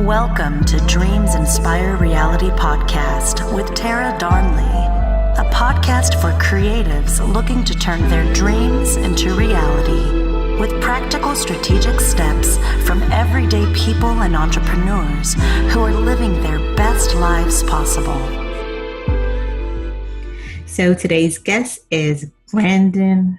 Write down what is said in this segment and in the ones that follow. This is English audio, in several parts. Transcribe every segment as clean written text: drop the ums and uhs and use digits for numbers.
Welcome to Dreams Inspire Reality Podcast with Tara Darnley, a podcast for creatives looking to turn their dreams into reality with practical strategic steps from everyday people and entrepreneurs who are living their best lives possible. So today's guest is Brandon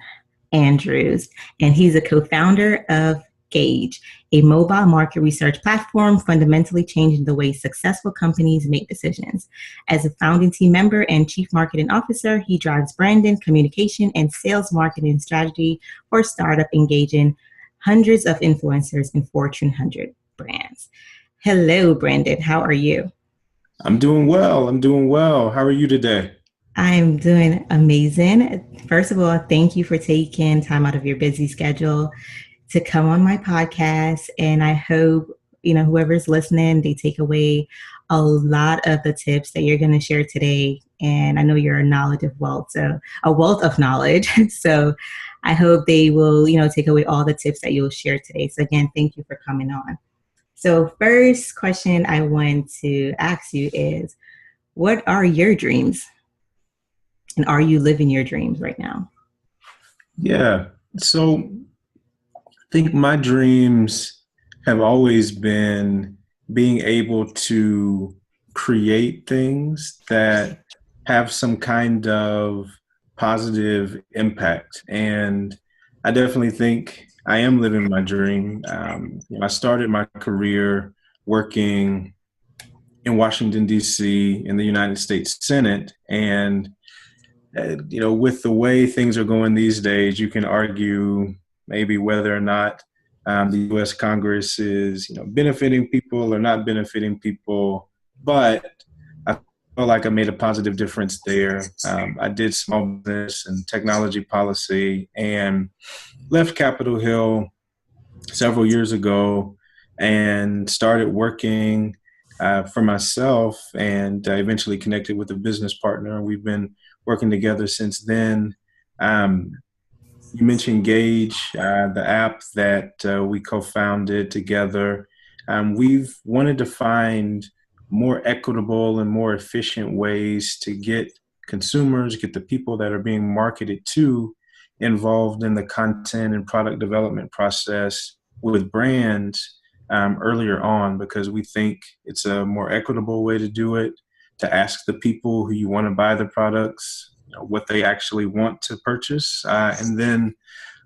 Andrews, and he's a co-founder of Gauge, a mobile market research platform fundamentally changing the way successful companies make decisions. As a founding team member and chief marketing officer, he drives branding, communication, and sales marketing strategy for a startup engaging hundreds of influencers in Fortune 100 brands. Hello, Brandon. How are you? I'm doing well. How are you today? I'm doing amazing. First of all, thank you for taking time out of your busy schedule to come on my podcast. And I hope, whoever's listening, they take away a lot of the tips that you're going to share today. And I know you're a wealth of knowledge. So I hope they will, take away all the tips that you'll share today. So again, thank you for coming on. So first question I want to ask you is, what are your dreams? And are you living your dreams right now? Yeah. So I think my dreams have always been being able to create things that have some kind of positive impact. And I definitely think I am living my dream. I started my career working in Washington, D.C. in the United States Senate. And, with the way things are going these days, you can argue maybe whether or not the U.S. Congress is, benefiting people or not benefiting people. But I feel like I made a positive difference there. I did small business and technology policy and left Capitol Hill several years ago and started working for myself and eventually connected with a business partner. We've been working together since then. You mentioned Gauge, the app that we co-founded together. We've wanted to find more equitable and more efficient ways to get consumers, get the people that are being marketed to involved in the content and product development process with brands earlier on, because we think it's a more equitable way to do it, to ask the people who you want to buy the products what they actually want to purchase. And then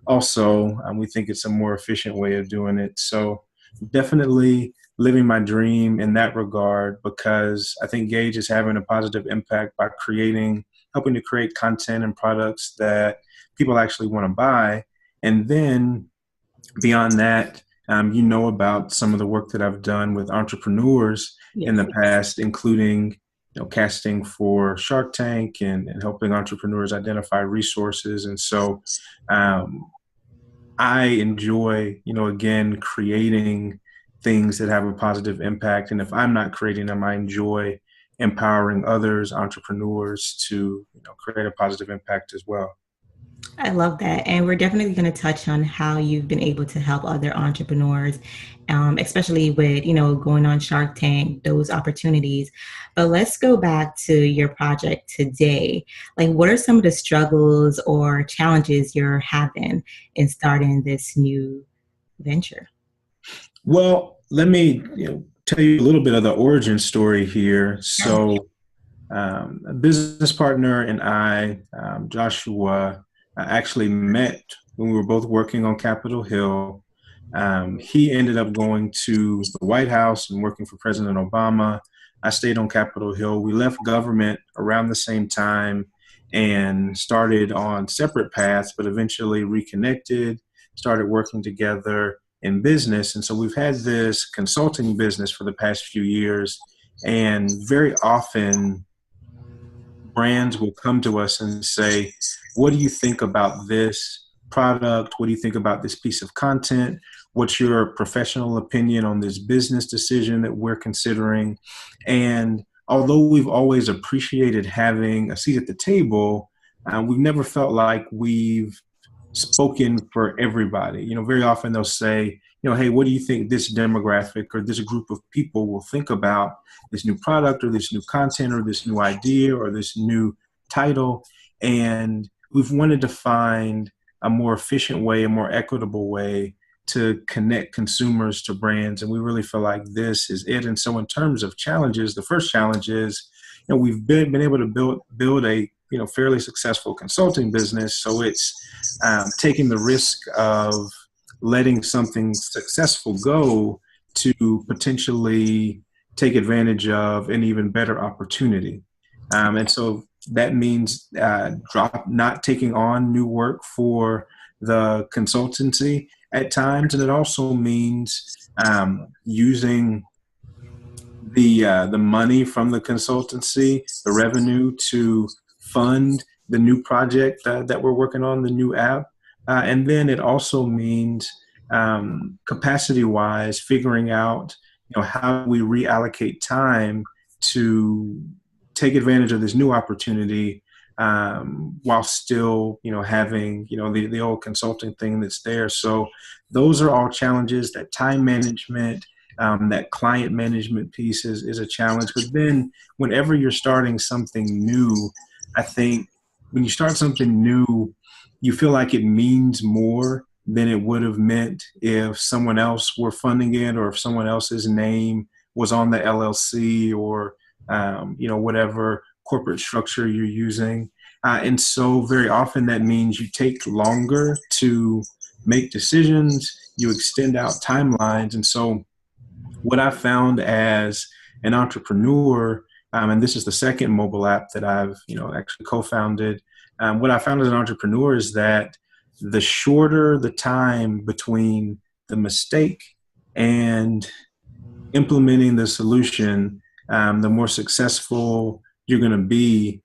also, we think it's a more efficient way of doing it. So definitely living my dream in that regard, because I think Gauge is having a positive impact by helping to create content and products that people actually want to buy. And then beyond that, about some of the work that I've done with entrepreneurs in the past, including casting for Shark Tank and helping entrepreneurs identify resources. And so I enjoy, again, creating things that have a positive impact. And if I'm not creating them, I enjoy empowering others, entrepreneurs, to create a positive impact as well. I love that. And we're definitely going to touch on how you've been able to help other entrepreneurs, especially with, going on Shark Tank, those opportunities. But let's go back to your project today. Like, what are some of the struggles or challenges you're having in starting this new venture? Well, let me tell you a little bit of the origin story here. So a business partner and I, Joshua, actually met when we were both working on Capitol Hill. He ended up going to the White House and working for President Obama. I stayed on Capitol Hill. We left government around the same time and started on separate paths, but eventually reconnected, started working together in business. And so we've had this consulting business for the past few years, and very often brands will come to us and say, what do you think about this product? What do you think about this piece of content? What's your professional opinion on this business decision that we're considering? And although we've always appreciated having a seat at the table, we've never felt like we've spoken for everybody. Very often they'll say, hey, what do you think this demographic or this group of people will think about this new product or this new content or this new idea or this new title? And we've wanted to find a more efficient way, a more equitable way to connect consumers to brands. And we really feel like this is it. And so in terms of challenges, the first challenge is, we've been able to build a fairly successful consulting business. So it's taking the risk of letting something successful go to potentially take advantage of an even better opportunity. And so that means not taking on new work for the consultancy at times. And it also means using the money from the consultancy, the revenue, to fund the new project that we're working on, the new app. And then it also means capacity-wise, figuring out how we reallocate time to take advantage of this new opportunity while still having the old consulting thing that's there. So those are all challenges. That time management, that client management piece is a challenge. But then whenever you're starting something new, I think when you start something new, you feel like it means more than it would have meant if someone else were funding it, or if someone else's name was on the LLC, or whatever corporate structure you're using. And so very often that means you take longer to make decisions, you extend out timelines. And so what I found as an entrepreneur, and this is the second mobile app that I've actually co-founded, what I found as an entrepreneur is that the shorter the time between the mistake and implementing the solution, the more successful you're going to be.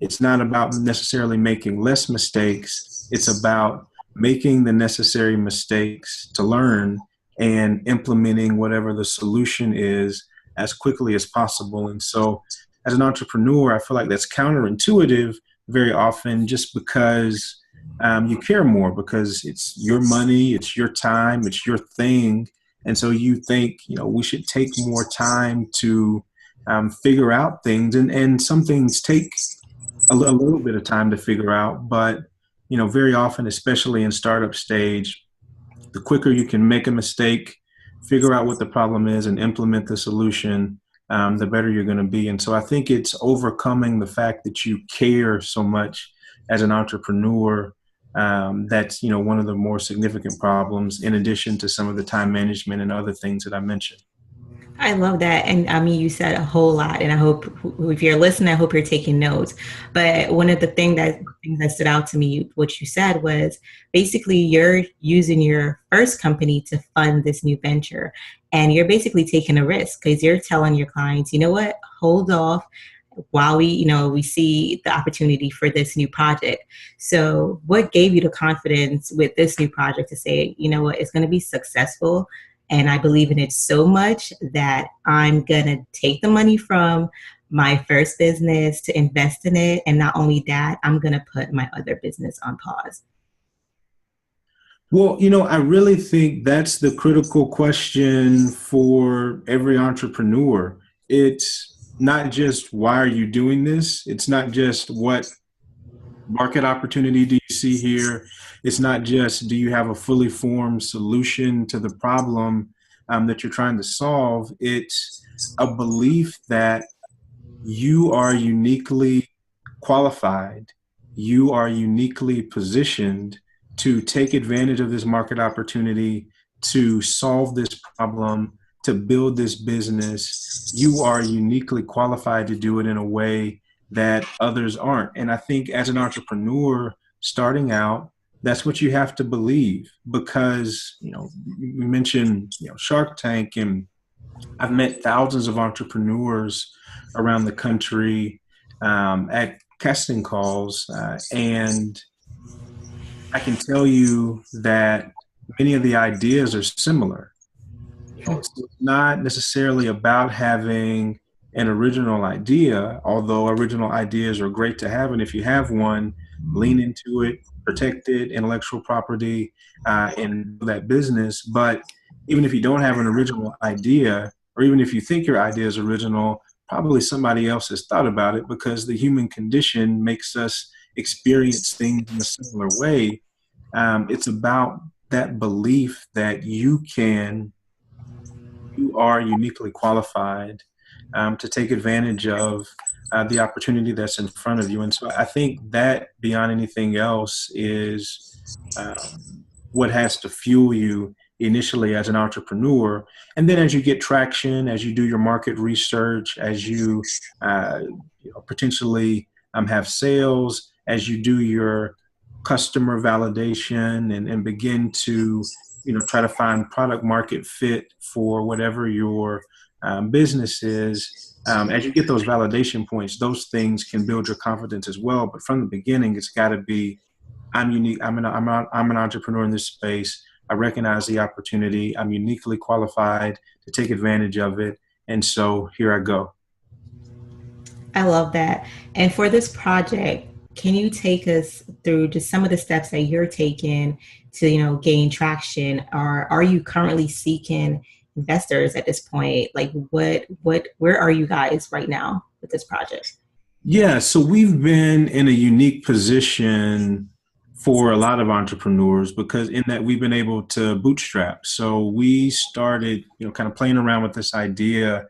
It's not about necessarily making less mistakes. It's about making the necessary mistakes to learn and implementing whatever the solution is as quickly as possible. And so as an entrepreneur, I feel like that's counterintuitive very often, just because you care more, because it's your money, it's your time, it's your thing. And so you think, we should take more time to figure out things. And some things take a little bit of time to figure out. But, very often, especially in startup stage, the quicker you can make a mistake, figure out what the problem is, and implement the solution, the better you're going to be. And so I think it's overcoming the fact that you care so much as an entrepreneur. That's, one of the more significant problems, in addition to some of the time management and other things that I mentioned. I love that. And I mean, you said a whole lot, and I hope if you're listening, I hope you're taking notes. But one of the things that stood out to me, what you said, was basically you're using your first company to fund this new venture, and you're basically taking a risk, because you're telling your clients, what, hold off while we see the opportunity for this new project. So what gave you the confidence with this new project to say, what, it's going to be successful, and I believe in it so much that I'm going to take the money from my first business to invest in it. And not only that, I'm going to put my other business on pause? Well, I really think that's the critical question for every entrepreneur. It's not just, why are you doing this? It's not just, what market opportunity do you see here? It's not just, do you have a fully formed solution to the problem that you're trying to solve? It's a belief that you are uniquely qualified, you are uniquely positioned to take advantage of this market opportunity, to solve this problem, to build this business. You are uniquely qualified to do it in a way that others aren't. And I think as an entrepreneur starting out, that's what you have to believe, because, we mentioned, Shark Tank, and I've met thousands of entrepreneurs around the country at casting calls. And I can tell you that many of the ideas are similar. It's not necessarily about having an original idea, although original ideas are great to have. And if you have one, lean into it, protected intellectual property in that business. But even if you don't have an original idea, or even if you think your idea is original, probably somebody else has thought about it, because the human condition makes us experience things in a similar way. It's about that belief that you are uniquely qualified to take advantage of the opportunity that's in front of you. And so I think that, beyond anything else, is what has to fuel you initially as an entrepreneur. And then as you get traction, as you do your market research, as potentially have sales, as you do your customer validation, and begin to try to find product market fit for whatever your business is. As you get those validation points, those things can build your confidence as well. But from the beginning, it's got to be, I'm unique. I'm an entrepreneur in this space. I recognize the opportunity. I'm uniquely qualified to take advantage of it. And so here I go. I love that. And for this project, can you take us through just some of the steps that you're taking to, gain traction? Or are you currently seeking investors at this point? Like where are you guys right now with this project? Yeah, so we've been in a unique position for a lot of entrepreneurs, because in that we've been able to bootstrap. So we started, kind of playing around with this idea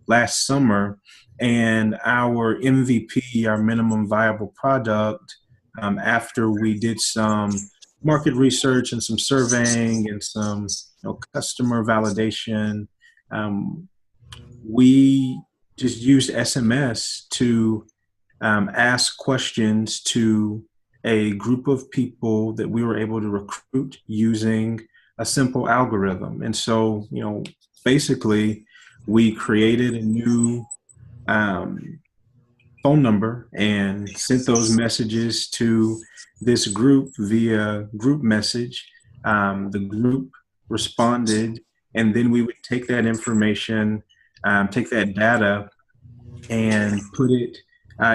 last summer, and our MVP, our minimum viable product, after we did some market research and some surveying and some customer validation, we just used SMS to ask questions to a group of people that we were able to recruit using a simple algorithm. And so, basically, we created a new phone number and sent those messages to this group via group message. The group responded, and then we would take that information, take that data, and put it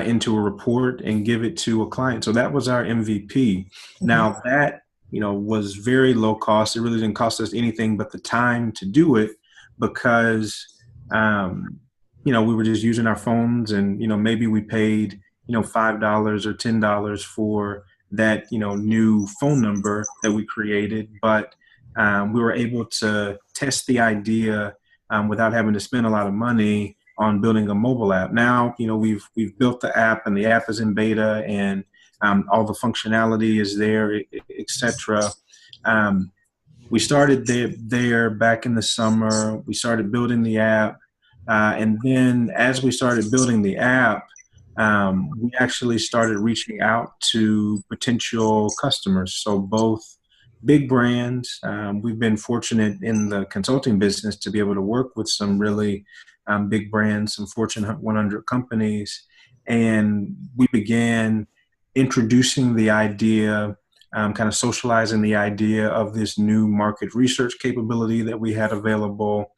into a report and give it to a client. So that was our MVP. Now that, was very low cost. It really didn't cost us anything but the time to do it, because, we were just using our phones, and, maybe we paid, $5 or $10 for that, new phone number that we created. But we were able to test the idea without having to spend a lot of money on building a mobile app. Now, we've built the app, and the app is in beta, and all the functionality is there, etc. We started there back in the summer. We started building the app, and then as we started building the app, we actually started reaching out to potential customers. So both big brands. We've been fortunate in the consulting business to be able to work with some really big brands, some Fortune 100 companies. And we began introducing the idea, kind of socializing the idea of this new market research capability that we had available,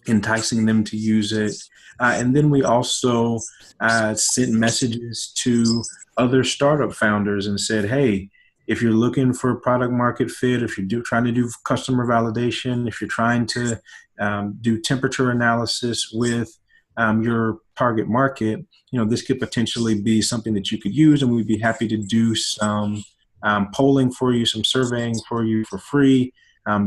enticing them to use it. And then we also sent messages to other startup founders and said, hey, if you're looking for product market fit, if you're trying to do customer validation, if you're trying to do temperature analysis with your target market, this could potentially be something that you could use, and we'd be happy to do some polling for you, some surveying for you for free.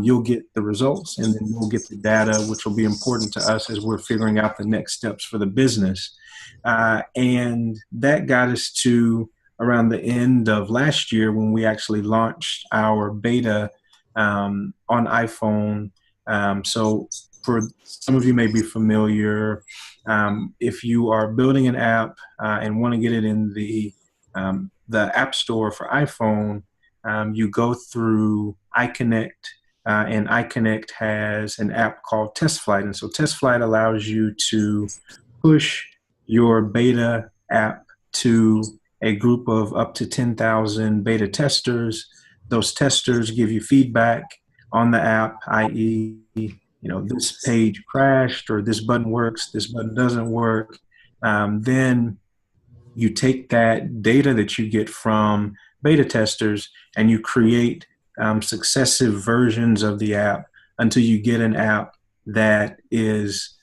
You'll get the results, and then we'll get the data, which will be important to us as we're figuring out the next steps for the business. And that got us to around the end of last year, when we actually launched our beta on iPhone. So for some of you may be familiar, if you are building an app and want to get it in the App Store for iPhone, you go through iConnect, and iConnect has an app called TestFlight. And so TestFlight allows you to push your beta app to a group of up to 10,000 beta testers. Those testers give you feedback on the app, i.e., this page crashed, or this button works, this button doesn't work. Then you take that data that you get from beta testers, and you create successive versions of the app until you get an app that is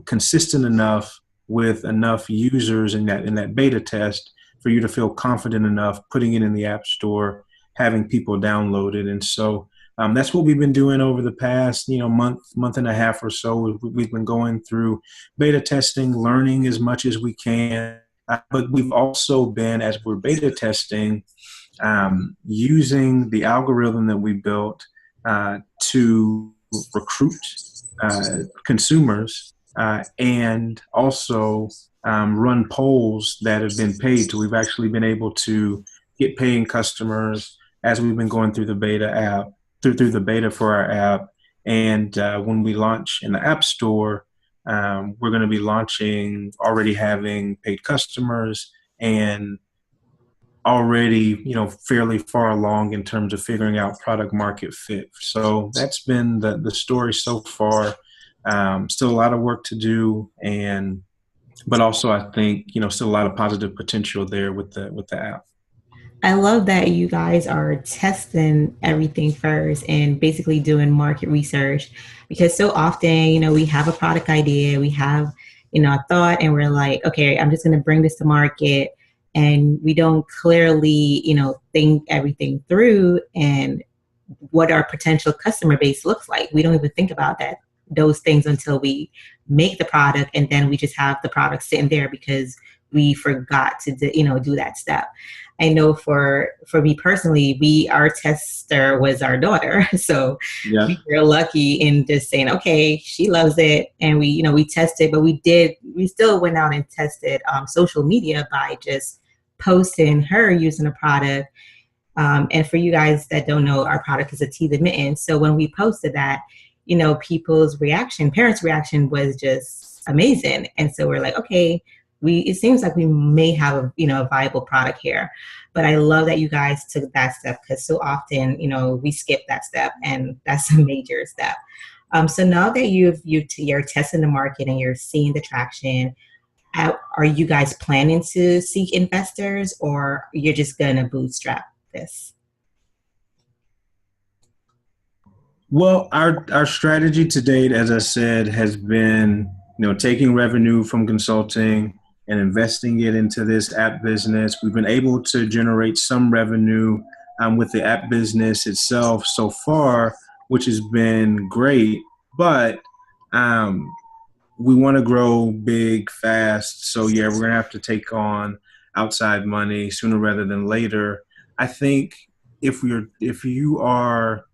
consistent enough with enough users in that beta test for you to feel confident enough putting it in the app store, having people download it. And so that's what we've been doing over the past, month and a half or so. We've been going through beta testing, learning as much as we can. But we've also been, as we're beta testing, using the algorithm that we built to recruit consumers and also run polls that have been paid. So we've actually been able to get paying customers as we've been going through the beta app, through the beta for our app. And when we launch in the App Store, we're going to be launching already having paid customers and already, fairly far along in terms of figuring out product market fit. So that's been the story so far. Still a lot of work to do, but also I think, still a lot of positive potential there with the app. I love that you guys are testing everything first and basically doing market research, because so often, we have a product idea, we have, a thought, and we're like, okay, I'm just going to bring this to market. And we don't clearly, think everything through and what our potential customer base looks like. We don't even think about those things until we make the product, and then we just have the product sitting there because we forgot to do that step. I know for me personally, our tester was our daughter. So yeah. We were lucky in just saying, okay, she loves it. And we tested, but we still went out and tested social media by just posting her using the product. And for you guys that don't know, our product is a tea the mitten. So when we posted that, parents' reaction was just amazing. And so we're like, okay, it seems like we may have a viable product here. But I love that you guys took that step, because so often, we skip that step, and that's a major step. So now that you're testing the market and you're seeing the traction, are you guys planning to seek investors, or you're just going to bootstrap this? Well, our strategy to date, as I said, has been, taking revenue from consulting and investing it into this app business. We've been able to generate some revenue with the app business itself so far, which has been great. But we want to grow big, fast. So yeah, we're going to have to take on outside money sooner rather than later. I think if you are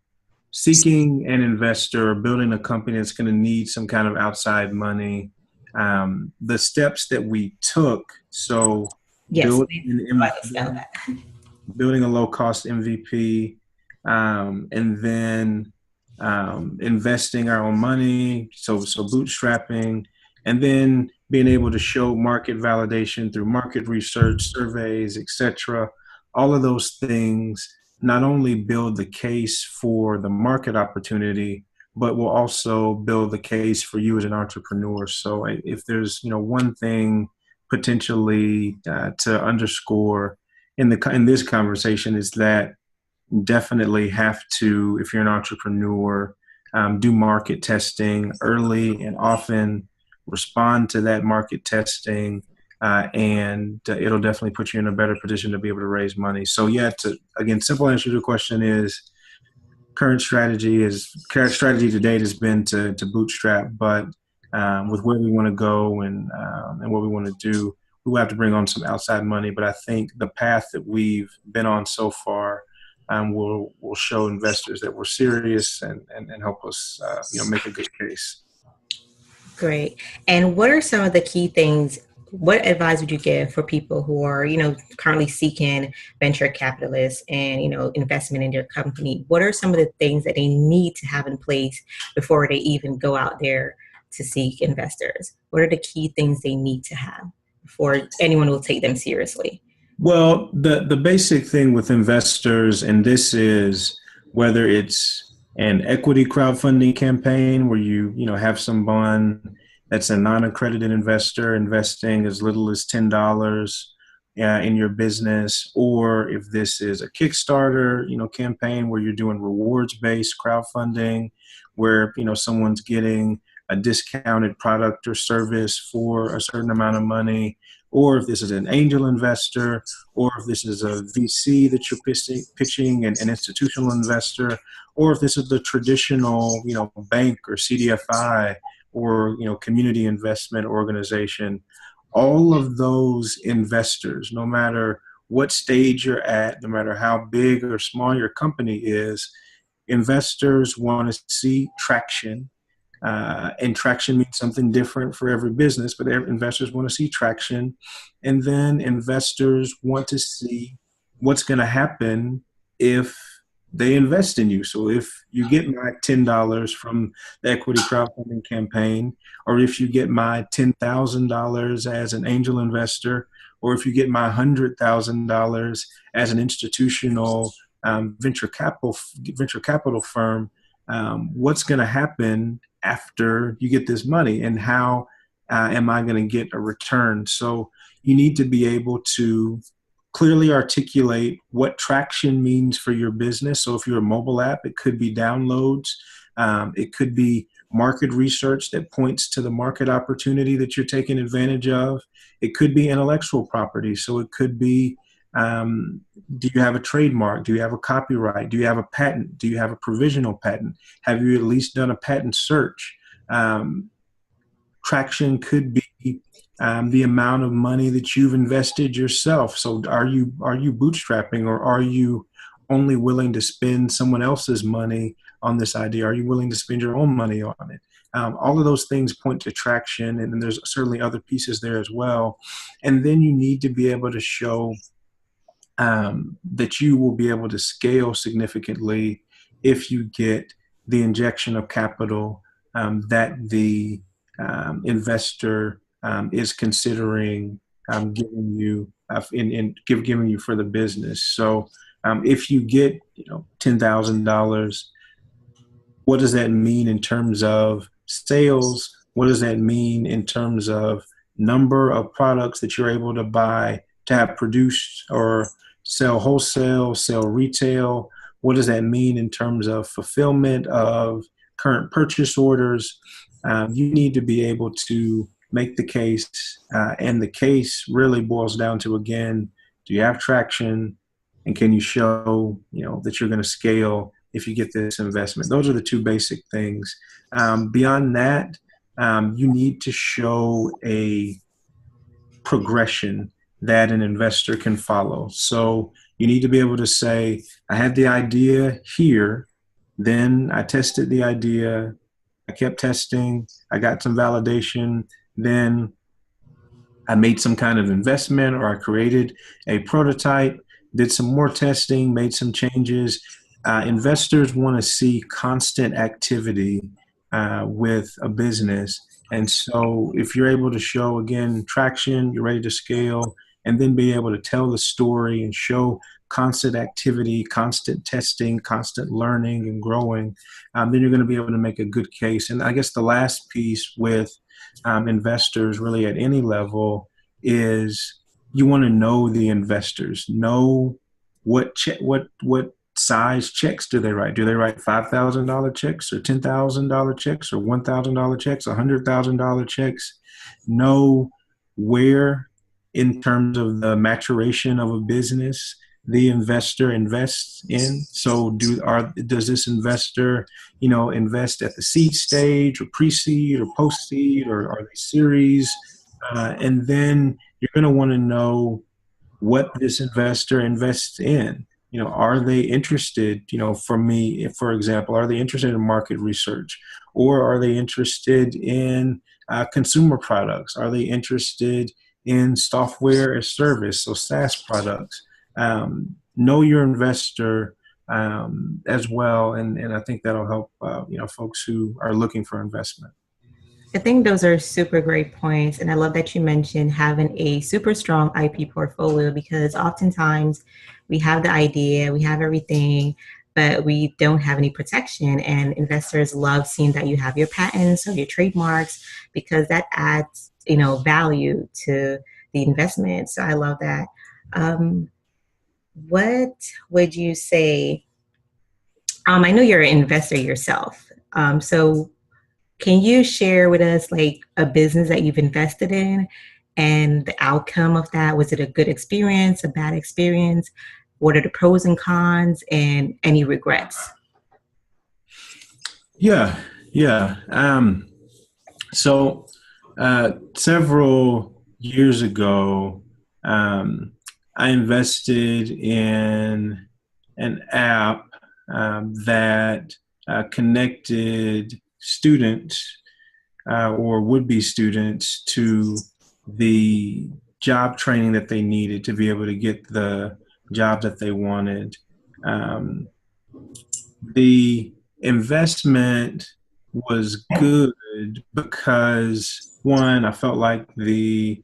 seeking an investor or building a company that's going to need some kind of outside money, the steps that we took, so yes, building a low-cost MVP, and then investing our own money, so bootstrapping, and then being able to show market validation through market research, surveys, etc. All of those things not only build the case for the market opportunity, but will also build the case for you as an entrepreneur. So if there's one thing potentially to underscore in this conversation, is that definitely have to, if you're an entrepreneur, do market testing early and often, respond to that market testing, and it'll definitely put you in a better position to be able to raise money. So yeah, simple answer to the question is, current strategy to date has been to bootstrap, but with where we want to go and what we want to do, we will have to bring on some outside money. But I think the path that we've been on so far will show investors that we're serious and help us make a good case. Great. And what are some of the key things? What advice would you give for people who are, currently seeking venture capitalists and, investment in their company? What are some of the things that they need to have in place before they even go out there to seek investors? What are the key things they need to have before anyone will take them seriously? Well, the basic thing with investors, and this is whether it's an equity crowdfunding campaign where you have someone that's a non-accredited investor investing as little as $10, in your business, or if this is a Kickstarter, campaign where you're doing rewards-based crowdfunding, where, someone's getting a discounted product or service for a certain amount of money, or if this is an angel investor, or if this is a VC that you're pitching an institutional investor, or if this is the traditional, bank or CDFI or, community investment organization. All of those investors, no matter what stage you're at, no matter how big or small your company is, investors want to see traction. And traction means something different for every business, but investors want to see traction. And then investors want to see what's going to happen if they invest in you. So if you get my $10 from the equity crowdfunding campaign, or if you get my $10,000 as an angel investor, or if you get my $100,000 as an institutional venture capital firm, what's going to happen after you get this money, and how am I going to get a return? So you need to be able to clearly articulate what traction means for your business. So if you're a mobile app, it could be downloads. It could be market research that points to the market opportunity that you're taking advantage of. It could be intellectual property. So it could be, do you have a trademark? Do you have a copyright? Do you have a patent? Do you have a provisional patent? Have you at least done a patent search? Traction could be the amount of money that you've invested yourself. So are you bootstrapping, or are you only willing to spend someone else's money on this idea? Are you willing to spend your own money on it? All of those things point to traction, and then there's certainly other pieces there as well. And then you need to be able to show that you will be able to scale significantly if you get the injection of capital that the investor is considering giving you giving you for the business. So if you get $10,000, what does that mean in terms of sales? What does that mean in terms of number of products that you're able to buy, to have produced, or sell wholesale, sell retail? What does that mean in terms of fulfillment of current purchase orders? You need to be able to make the case, and the case really boils down to, again, do you have traction, and can you show that you're going to scale if you get this investment? Those are the two basic things. Beyond that, you need to show a progression that an investor can follow. So you need to be able to say, I had the idea here, then I tested the idea, I kept testing, I got some validation, then I made some kind of investment, or I created a prototype, did some more testing, made some changes. Investors want to see constant activity with a business. And so if you're able to show, again, traction, you're ready to scale, and then be able to tell the story and show constant activity, constant testing, constant learning and growing, then you're going to be able to make a good case. And I guess the last piece with investors really at any level is you want to know the investors. Know what size checks do they write? Do they write $5,000 checks, or $10,000 checks, or $1,000 checks, $100,000 checks? Know where, in terms of the maturation of a business, the investor invests in. So does this investor, invest at the seed stage, or pre-seed, or post-seed, or are they series? And then you're going to want to know what this investor invests in. Are they interested, for example, are they interested in market research, or are they interested in consumer products? Are they interested in software as service, so SaaS products? Know your investor as well, and I think that'll help folks who are looking for investment. I think those are super great points. And I love that you mentioned having a super strong IP portfolio, because oftentimes we have the idea, we have everything, but we don't have any protection. And investors love seeing that you have your patents or your trademarks, because that adds, value to the investment. So I love that. What would you say? I know you're an investor yourself. So can you share with us like a business that you've invested in and the outcome of that? Was it a good experience, a bad experience? What are the pros and cons and any regrets? Yeah, yeah. So several years ago, I invested in an app that connected students or would-be students to the job training that they needed to be able to get the job that they wanted. Um, the investment was good because one, I felt like the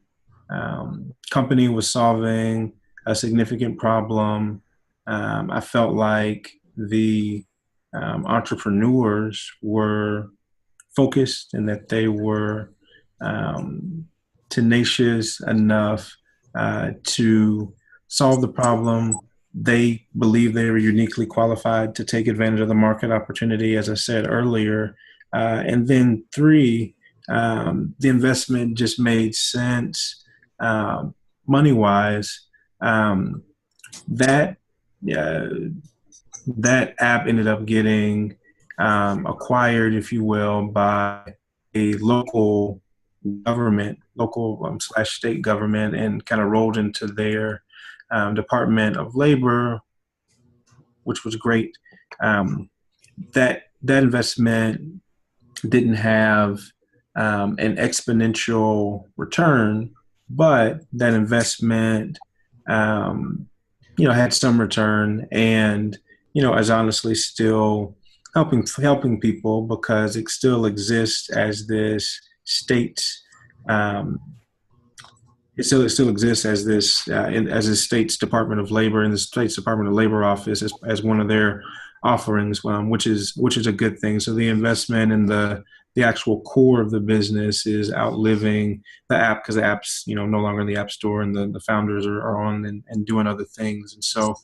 company was solving a significant problem. I felt like the entrepreneurs were focused and that they were um, tenacious enough to solve the problem. They believe they were uniquely qualified to take advantage of the market opportunity, as I said earlier. And then three, the investment just made sense money wise. Um, that uh, that app ended up getting acquired, if you will, by a local government, local slash state government, and kind of rolled into their Department of Labor, which was great. That investment didn't have an exponential return, but that investment, um, had some return, and is honestly still helping people because it still exists as this state. Um, it still exists as this as the state's Department of Labor and the state's Department of Labor office as one of their offerings, which is a good thing. So the investment in the actual core of the business is outliving the app because the app's no longer in the app store and the founders are on and doing other things. And so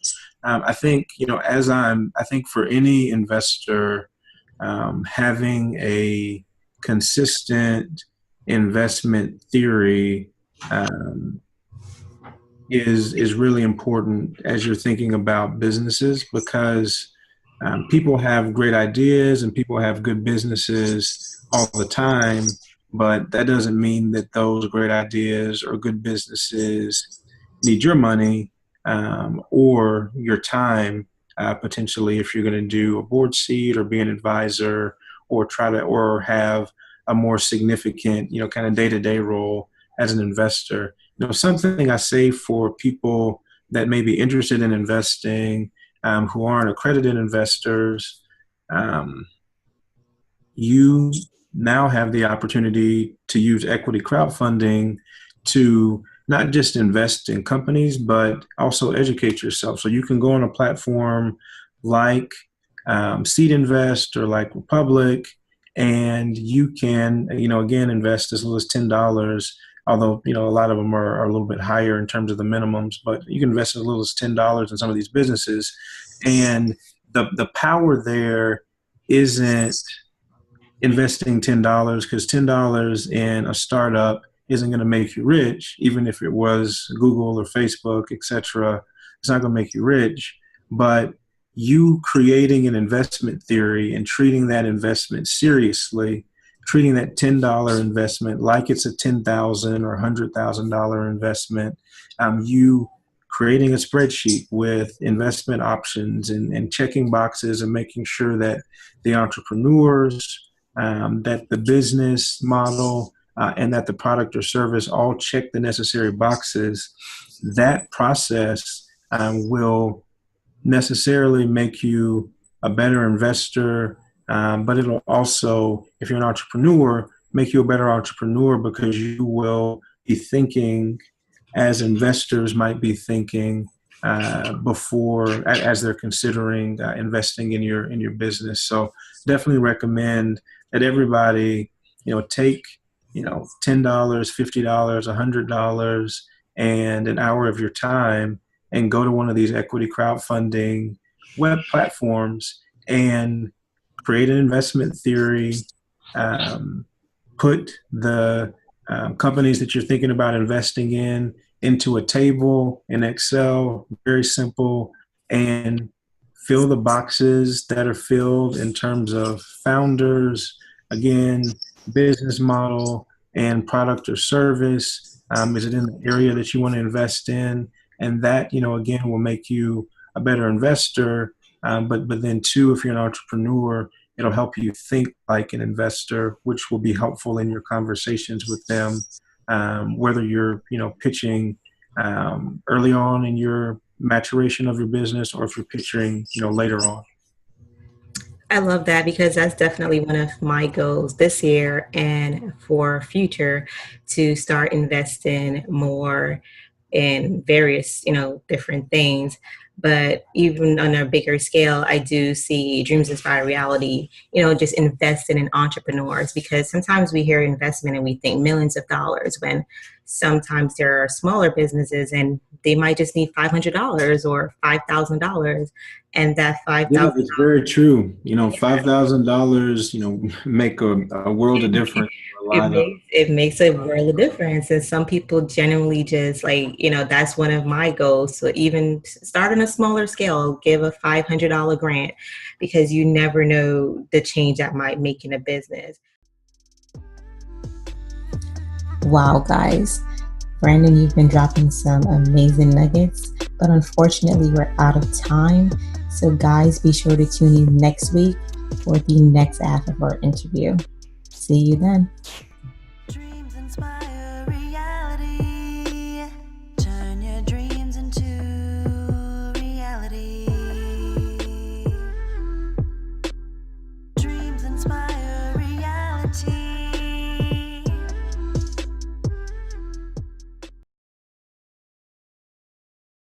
I think I think for any investor, having a consistent investment theory um, is really important as you're thinking about businesses because people have great ideas and people have good businesses all the time, but that doesn't mean that those great ideas or good businesses need your money or your time potentially if you're going to do a board seat or be an advisor or try to or have a more significant kind of day-to-day role as an investor. Something I say for people that may be interested in investing who aren't accredited investors, you now have the opportunity to use equity crowdfunding to not just invest in companies, but also educate yourself. So you can go on a platform like Seed Invest or like Republic, and you can, again, invest as little as $10. Although, a lot of them are a little bit higher in terms of the minimums, but you can invest as little as $10 in some of these businesses. And the power there isn't investing $10 because $10 in a startup isn't going to make you rich, even if it was Google or Facebook, etc. It's not going to make you rich, but you creating an investment theory and treating that investment seriously, treating that $10 investment like it's a $10,000 or $100,000 investment, you creating a spreadsheet with investment options and checking boxes and making sure that the entrepreneurs, that the business model, and that the product or service all check the necessary boxes. That process will necessarily make you a better investor, but it'll also, if you're an entrepreneur, make you a better entrepreneur because you will be thinking as investors might be thinking before, as they're considering investing in your business. So definitely recommend that everybody, take $10, $50, $100, and an hour of your time and go to one of these equity crowdfunding web platforms and create an investment theory, put the companies that you're thinking about investing in into a table in Excel, very simple, and fill the boxes that are filled in terms of founders, again, business model, and product or service. Is it in the area that you want to invest in? And that, again, will make you a better investor. But then too, if you're an entrepreneur, it'll help you think like an investor, which will be helpful in your conversations with them, whether you're, pitching early on in your maturation of your business, or if you're pitching, later on. I love that, because that's definitely one of my goals this year and for future, to start investing more in various, different things. But even on a bigger scale, I do see Dreams Inspire Reality, just investing in entrepreneurs, because sometimes we hear investment and we think millions of dollars, when sometimes there are smaller businesses and they might just need $500 or $5,000. And that Yeah, $5,000, it's very true. $5,000, make a world of difference for a lot of. it makes a world of difference. And some people genuinely just that's one of my goals. So even start on a smaller scale, give a $500 grant, because you never know the change that might make in a business. Wow, guys. Brandon, you've been dropping some amazing nuggets, but unfortunately we're out of time. So guys, be sure to tune in next week for the next half of our interview. See you then.